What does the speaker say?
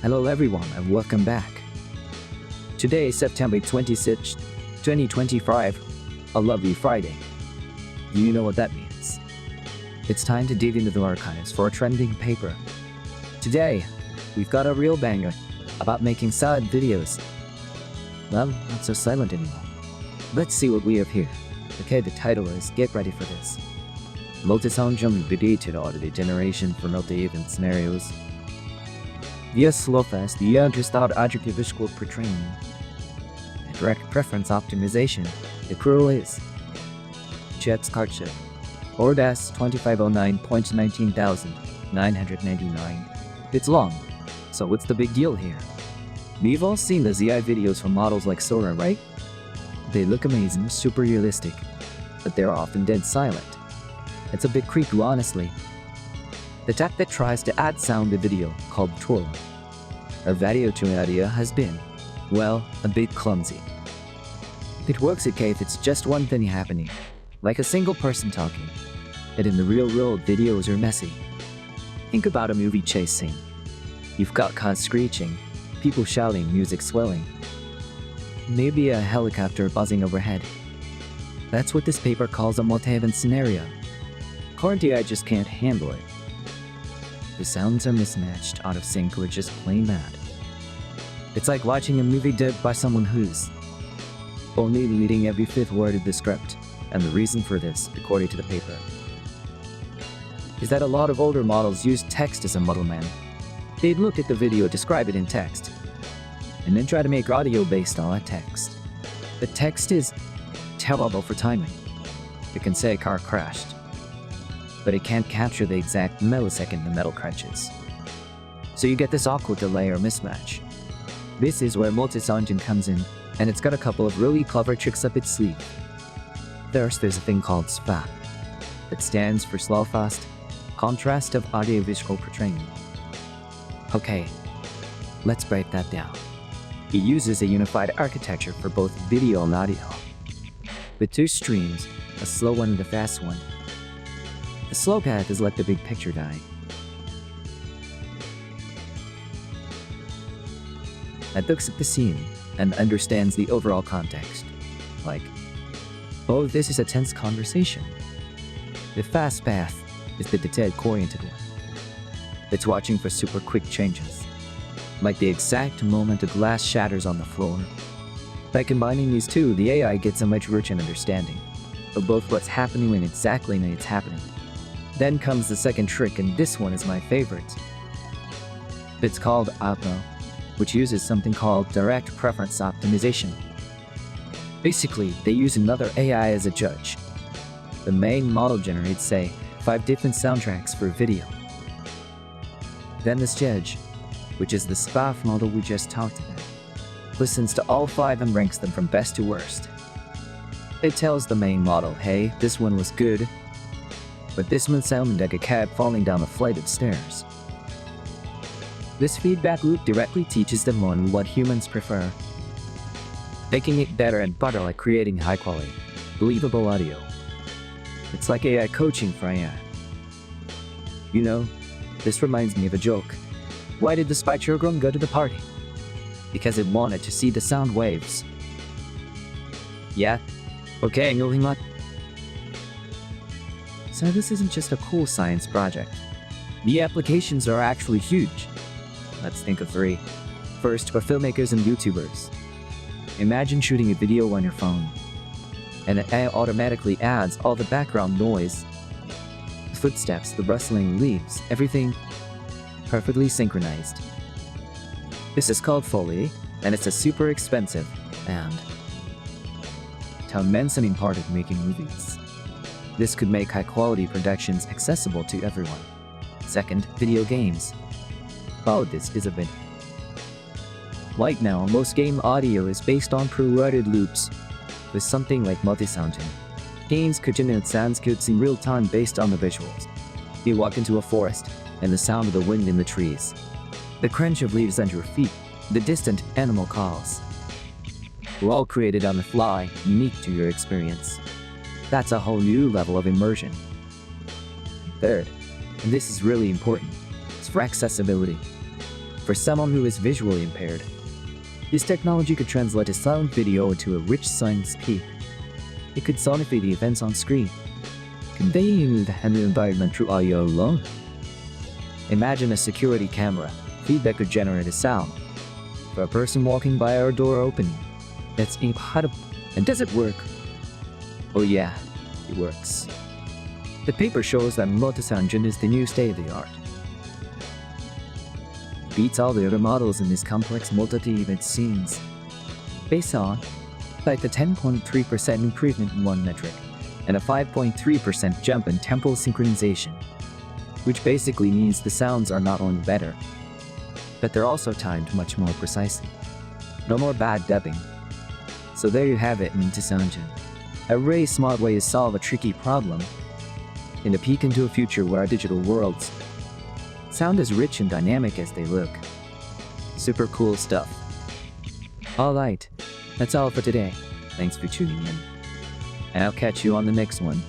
Hello everyone and welcome back. Today is September 26, 2025, a lovely Friday. Do you know what that means? It's time to dig into the archives for a trending paper. Today, we've got a real banger about making silent videos. Well, not so silent anymore. Let's see what we have here. Okay, the title is Get Ready for This. MultiSoundGen validated audio generation for multi-event scenarios. Via SlowFast, the understated adjective visual pretraining. Direct preference optimization, eerily. Jets cardship. ORDAS 2509.19999. It's long, so what's the big deal here? We've all seen the ZI videos from models like Sora, right? They look amazing, super realistic, but they're often dead silent. It's a bit creepy, honestly. The tech that tries to add sound to video, called Sora, or video to audio, has been, well, a bit clumsy. It works okay if it's just one thing happening, like a single person talking, but in the real world videos are messy. Think about a movie chase scene. You've got cars screeching, people shouting, music swelling, maybe a helicopter buzzing overhead. That's what this paper calls a multi-event scenario. Currently, I just can't handle it. The sounds are mismatched, out of sync, or just plain mad. It's like watching a movie dubbed by someone who's only reading every fifth word of the script, and the reason for this, according to the paper, is that a lot of older models use text as a middleman. They'd look at the video, describe it in text, and then try to make audio based on that text. The text is terrible for timing. It can say a car crashed, but it can't capture the exact millisecond the metal crunches. So you get this awkward delay or mismatch. This is where MultiSoundGen comes in, and it's got a couple of really clever tricks up its sleeve. First, there's a thing called SF-CAVP, that stands for SlowFast, Contrastive Audio-Visual Pretraining. Okay, let's break that down. It uses a unified architecture for both video and audio, with two streams, a slow one and a fast one. The slow path is like the big picture guy. That looks at the scene and understands the overall context. Like, oh, this is a tense conversation. The fast path is the detail-oriented one. It's watching for super quick changes, like the exact moment a glass shatters on the floor. By combining these two, the AI gets a much richer understanding of both what's happening when exactly when it's happening. Then comes the second trick, and this one is my favorite. It's called APO, which uses something called direct preference optimization. Basically, they use another AI as a judge. The main model generates, say, 5 different soundtracks for video. Then this judge, which is the SF-CAVP model we just talked about, listens to all 5 and ranks them from best to worst. It tells the main model, hey, this one was good, but this one sounded like a cab falling down a flight of stairs. This feedback loop directly teaches them on what humans prefer, making it better and better, like creating high-quality, believable audio. It's like AI coaching for AI. You know, this reminds me of a joke. Why did the spy children go to the party? Because it wanted to see the sound waves. Yeah? Okay, moving on. So this isn't just a cool science project. The applications are actually huge. Let's think of 3. First, for filmmakers and YouTubers. Imagine shooting a video on your phone, and it automatically adds all the background noise, the footsteps, the rustling leaves, everything perfectly synchronized. This is called Foley, and it's a super expensive and time-consuming part of making movies. This could make high-quality productions accessible to everyone. Second, video games. Oh, this is a bit. Right now, most game audio is based on pre-recorded loops. With something like MultiSoundGen, games could generate sounds in real time based on the visuals. You walk into a forest, and the sound of the wind in the trees, the crunch of leaves under your feet, the distant animal calls, were all created on the fly, unique to your experience. That's a whole new level of immersion. Third, and this is really important, is for accessibility. For someone who is visually impaired, this technology could translate a silent video into a rich soundscape. It could sonify the events on screen, conveying the environment through audio alone. Imagine a security camera feed that could generate a sound for a person walking by or door opening. That's incredible. And does it work? Oh yeah, it works. The paper shows that MultiSoundGen is the new state-of-the-art. Beats all the other models in this complex multi-event scenes. Based on, like the 10.3% improvement in one metric, and a 5.3% jump in temporal synchronization, which basically means the sounds are not only better, but they're also timed much more precisely. No more bad dubbing. So there you have it, MultiSoundGen. A really smart way to solve a tricky problem, and a peek into a future where our digital worlds sound as rich and dynamic as they look. Super cool stuff. Alright, that's all for today. Thanks for tuning in. And I'll catch you on the next one.